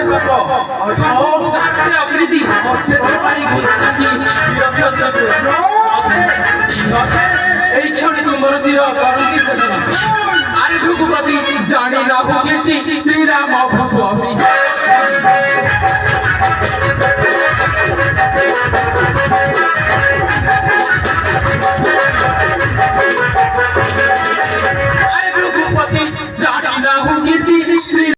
গপ অজারে অকৃতি হচ্ছে তোমারই গুণাতি বিরক্ষত্র এই ক্ষণে তোমার চির করন্তি ঘটনা আরে ভূপতি জানি না ভূকীর্তি শ্রীরাম ভূপ আমি